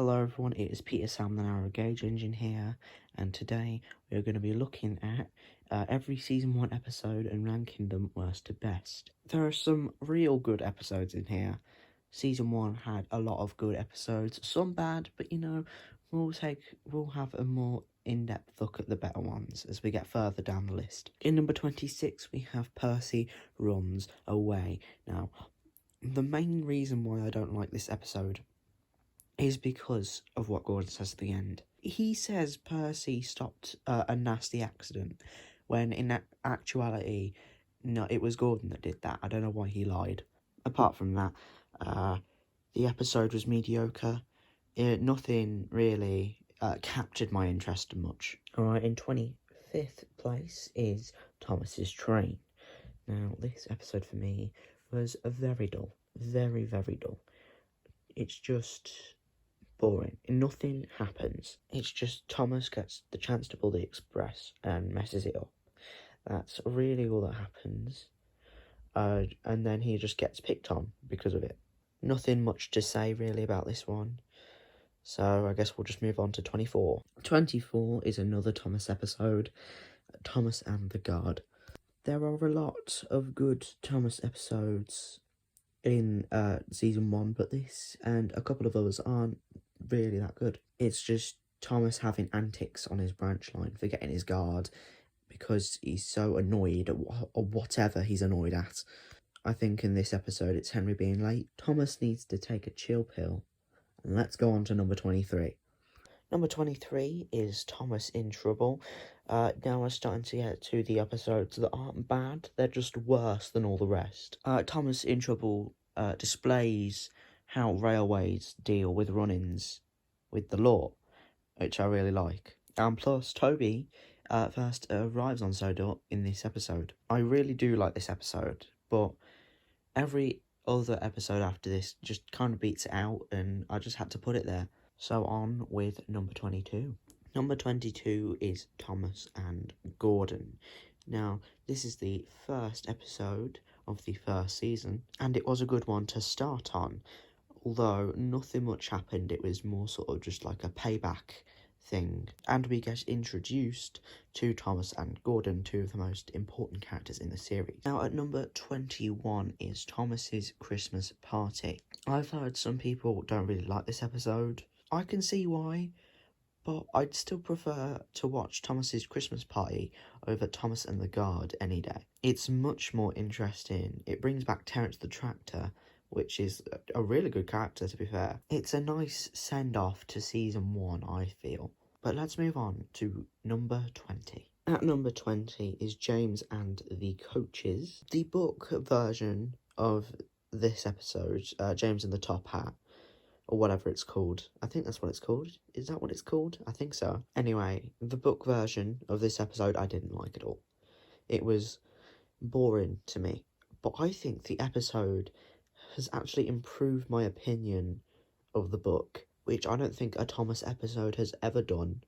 Hello everyone, it is Peter Sam the Narrow Gauge Engine here, and today we are going to be looking at every Season 1 episode and ranking them worst to best. There are some real good episodes in here. Season 1 had a lot of good episodes, some bad, but we'll have a more in-depth look at the better ones as we get further down the list. In number 26 we have Percy Runs Away. Now, the main reason why I don't like this episode is because of what Gordon says at the end. He says Percy stopped a nasty accident, when in actuality, no, it was Gordon that did that. I don't know why he lied. Apart from that, the episode was mediocre. Nothing really captured my interest much. Alright, in 25th place is Thomas's Train. Now, this episode for me was very dull. Very, very dull. It's just boring. Nothing happens. It's just Thomas gets the chance to pull the express and messes it up. That's really all that happens. And then he just gets picked on because of it. Nothing much to say really about this one. So I guess we'll just move on to 24. 24 is another Thomas episode. Thomas and the Guard. There are a lot of good Thomas episodes in Season 1, but this and a couple of others aren't really that good. It's just Thomas having antics on his branch line, forgetting his guard because he's so annoyed at whatever he's annoyed at. I think in this episode it's Henry being late. Thomas needs to take a chill pill. And let's go on to number 23. Number 23 is Thomas in Trouble. Now we're starting to get to the episodes that aren't bad, they're just worse than all the rest. Thomas in Trouble displays how railways deal with run-ins with the law, which I really like. And plus, Toby first arrives on Sodor in this episode. I really do like this episode, but every other episode after this just kind of beats it out, and I just had to put it there. So on with number 22. Number 22 is Thomas and Gordon. Now, this is the first episode of the first season, and it was a good one to start on. Although nothing much happened, it was more sort of just like a payback thing. And we get introduced to Thomas and Gordon, two of the most important characters in the series. Now, at number 21 is Thomas's Christmas Party. I've heard some people don't really like this episode. I can see why, but I'd still prefer to watch Thomas's Christmas Party over Thomas and the Guard any day. It's much more interesting. It brings back Terence the Tractor, which is a really good character, to be fair. It's a nice send-off to Season 1, I feel. But let's move on to number 20. At number 20 is James and the Coaches. The book version of this episode, James and the Top Hat, or whatever it's called. I think that's what it's called. Is that what it's called? I think so. Anyway, the book version of this episode I didn't like at all. It was boring to me. But I think the episode has actually improved my opinion of the book, which I don't think a Thomas episode has ever done,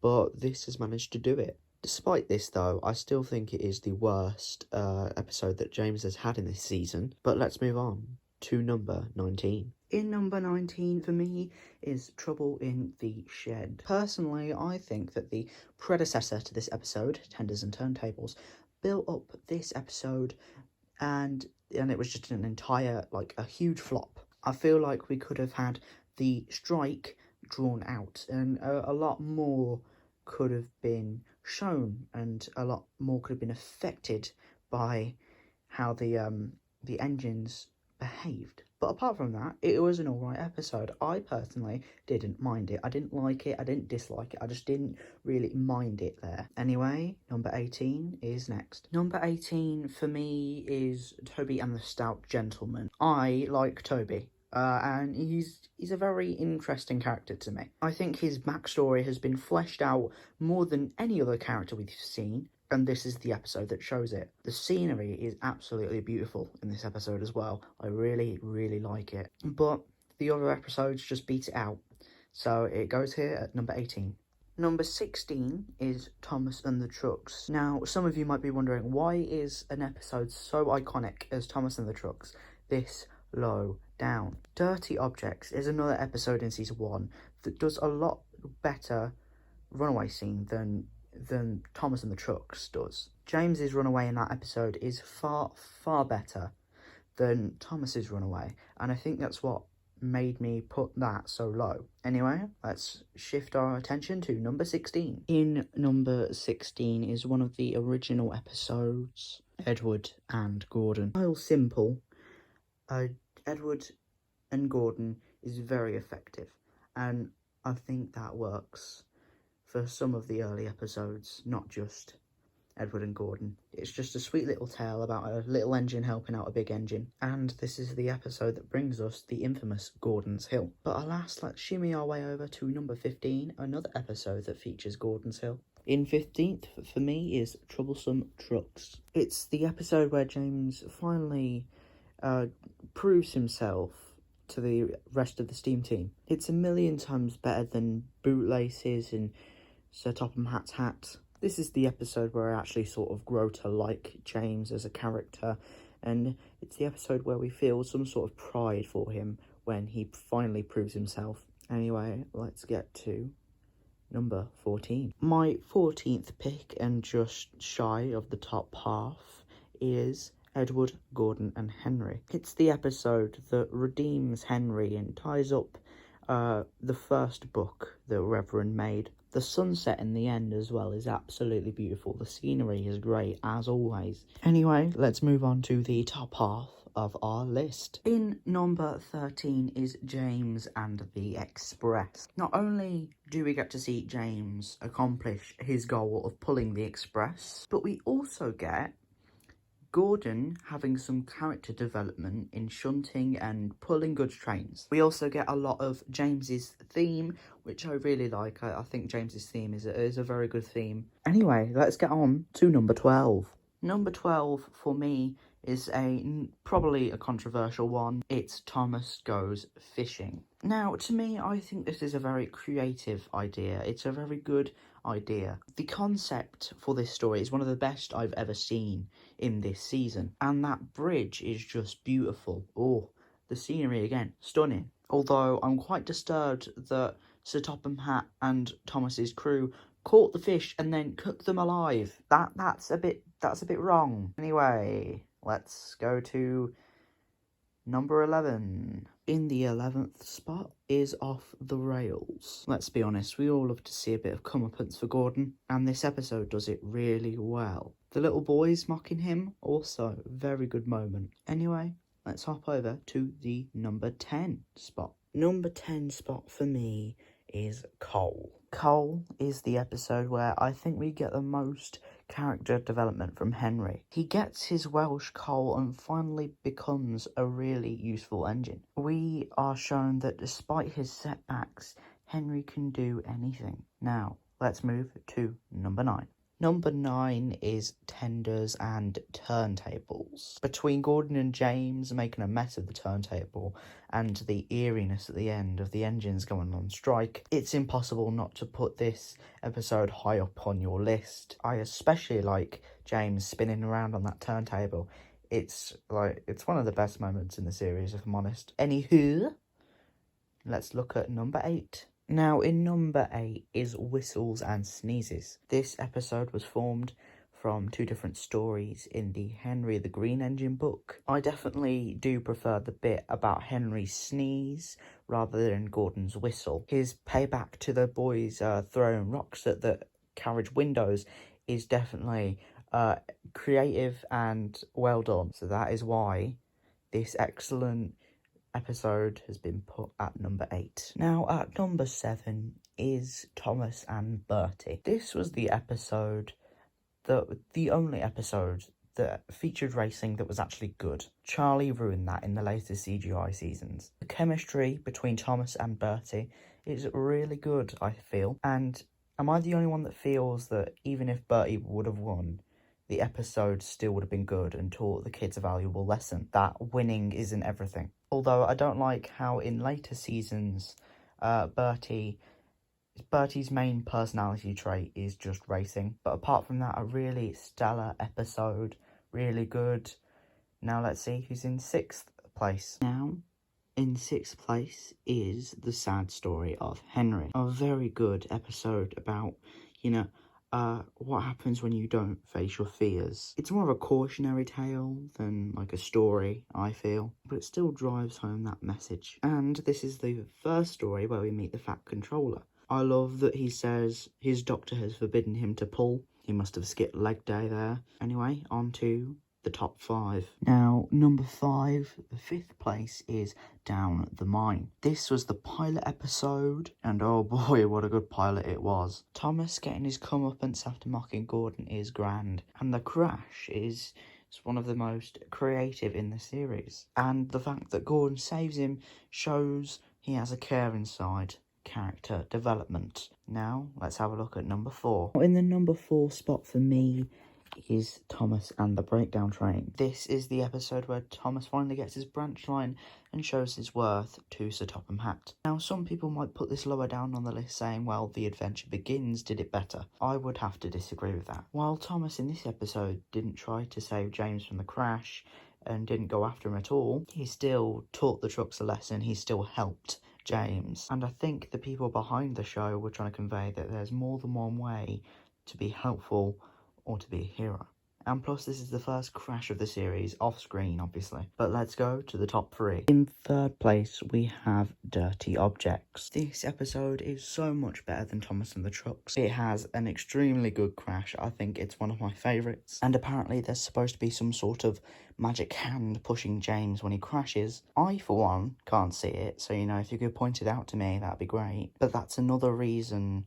but this has managed to do it. Despite this, though, I still think it is the worst episode that James has had in this season, but let's move on to number 19. In number 19, for me, is Trouble in the Shed. Personally, I think that the predecessor to this episode, Tenders and Turntables, built up this episode and it was just an entire, a huge flop. I feel like we could have had the strike drawn out, and a lot more could have been shown, and a lot more could have been affected by how the engines behaved. But apart from that, it was an alright episode. I personally didn't mind it. I didn't like it, I didn't dislike it, I just didn't really mind it there. Anyway, number 18 is next. Number 18 for me is Toby and the Stout Gentleman. I like Toby. And he's a very interesting character to me. I think his backstory has been fleshed out more than any other character we've seen, and this is the episode that shows it. The scenery is absolutely beautiful in this episode as well. I really, really like it. But the other episodes just beat it out. So it goes here at number 18. Number 16 is Thomas and the Trucks. Now, some of you might be wondering, why is an episode so iconic as Thomas and the Trucks this low down. Dirty Objects is another episode in season 1 that does a lot better runaway scene than Thomas and the Trucks does. James's runaway in that episode is far better than Thomas's runaway, and I think that's what made me put that so low. Anyway, let's shift our attention to number 16. In number 16 is one of the original episodes, Edward and Gordon. While simple, Edward and Gordon is very effective, and I think that works for some of the early episodes, not just Edward and Gordon. It's just a sweet little tale about a little engine helping out a big engine. And this is the episode that brings us the infamous Gordon's Hill. But alas, let's shimmy our way over to number 15, another episode that features Gordon's Hill. In 15th, for me, is Troublesome Trucks. It's the episode where James finally proves himself to the rest of the Steam team. It's a million times better than Bootlaces and Sir Topham Hatt's hat. This is the episode where I actually sort of grow to like James as a character, and it's the episode where we feel some sort of pride for him when he finally proves himself. Anyway, let's get to number 14. My 14th pick, and just shy of the top half, is Edward, Gordon and Henry. It's the episode that redeems Henry and ties up the first book that Reverend made. The sunset in the end as well is absolutely beautiful. The scenery is great, as always. Anyway, let's move on to the top half of our list. In number 13 is James and the Express. Not only do we get to see James accomplish his goal of pulling the Express, but we also get Gordon having some character development in shunting and pulling goods trains. We also get a lot of James's theme, which I really like. I think James's theme is a very good theme. Anyway, let's get on to number 12. Number 12 for me is probably a controversial one. It's Thomas Goes Fishing. Now, to me, I think this is a very creative idea. It's a very good idea. The concept for this story is one of the best I've ever seen in this season, and that bridge is just beautiful. Oh, the scenery again, stunning. Although I'm quite disturbed that Sir Topham Hatt and Thomas's crew caught the fish and then cooked them alive. That's a bit wrong. Anyway, let's go to number 11. In the 11th spot is Off the Rails. Let's be honest, we all love to see a bit of comeuppance for Gordon, and this episode does it really well. The little boys mocking him, also very good moment. Anyway, let's hop over to the number 10 spot. Number 10 spot for me is Cole. Cole is the episode where I think we get the most character development from Henry. He gets his Welsh coal and finally becomes a really useful engine. We are shown that despite his setbacks, Henry can do anything. Now, let's move to number 9. Number 9 is Tenders and Turntables. Between Gordon and James making a mess of the turntable and the eeriness at the end of the engines going on strike, it's impossible not to put this episode high up on your list. I especially like James spinning around on that turntable. It's one of the best moments in the series, if I'm honest. Anywho, let's look at number 8. Now, in number 8 is Whistles and Sneezes. This episode was formed from 2 different stories in the Henry the Green Engine book. I definitely do prefer the bit about Henry's sneeze rather than Gordon's whistle. His payback to the boys throwing rocks at the carriage windows is definitely creative and well done. So that is why this excellent episode has been put at number 8. Now, at number 7 is Thomas and Bertie. This was the only episode that featured racing that was actually good. Charlie ruined that in the latest CGI seasons. The chemistry between Thomas and Bertie is really good, I feel. And am I the only one that feels that even if Bertie would have won, the episode still would have been good and taught the kids a valuable lesson, that winning isn't everything? Although I don't like how in later seasons, Bertie's main personality trait is just racing. But apart from that, a really stellar episode, really good. Now let's see who's in 6th place. Now, In 6th place is The Sad Story of Henry. A very good episode about, what happens when you don't face your fears. It's more of a cautionary tale than like a story, I feel, but it still drives home that message. And this is the first story where we meet the Fat Controller. I love that he says his doctor has forbidden him to pull. He must have skipped leg day there. Anyway, on to the top 5. Now, number 5, the 5th place is Down the Mine. This was the pilot episode, and oh boy, what a good pilot it was. Thomas getting his comeuppance after mocking Gordon is grand, and the crash is one of the most creative in the series. And the fact that Gordon saves him shows he has a care inside. Character development. Now, let's have a look at number 4. In the number 4 spot for me is Thomas and the Breakdown Train. This is the episode where Thomas finally gets his branch line and shows his worth to Sir Topham Hatt. Now, some people might put this lower down on the list saying, well, The Adventure Begins did it better. I would have to disagree with that. While Thomas in this episode didn't try to save James from the crash and didn't go after him at all, he still taught the trucks a lesson, he still helped James. And I think the people behind the show were trying to convey that there's more than one way to be helpful or to be a hero. And plus, this is the first crash of the series, off screen, obviously. But let's go to the top 3. In 3rd place, we have Dirty Objects. This episode is so much better than Thomas and the Trucks. It has an extremely good crash. I think it's one of my favourites. And apparently, there's supposed to be some sort of magic hand pushing James when he crashes. I, for one, can't see it. So, if you could point it out to me, that'd be great. But that's another reason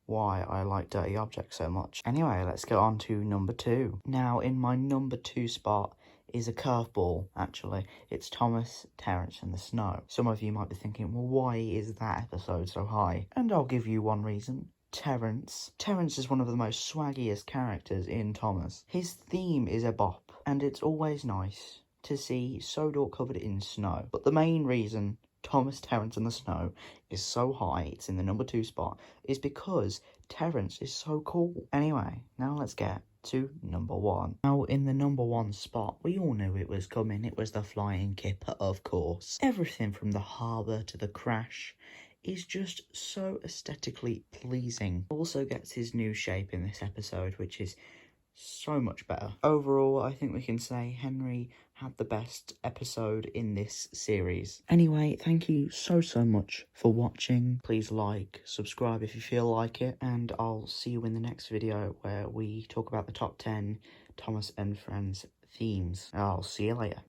why I like Dirty Objects so much. Anyway, let's go on to number 2. Now, in my number 2 spot is a curveball, actually. It's Thomas, Terence and the Snow. Some of you might be thinking, well, why is that episode so high? And I'll give you one reason. Terence. Terence is one of the most swaggiest characters in Thomas. His theme is a bop, and it's always nice to see Sodor covered in snow. But the main reason Thomas, Terence and the Snow is so high, it's in the number 2 spot, is because Terence is so cool. Anyway, now let's get to number 1. Now, in the number 1 spot, we all knew it was coming. It was the Flying Kipper, of course. Everything from the harbour to the crash is just so aesthetically pleasing. Also gets his new shape in this episode, which is so much better. Overall, I think we can say Henry had the best episode in this series. Anyway, thank you so much for watching. Please like, subscribe if you feel like it, and I'll see you in the next video where we talk about the top 10 Thomas and Friends themes. I'll see you later.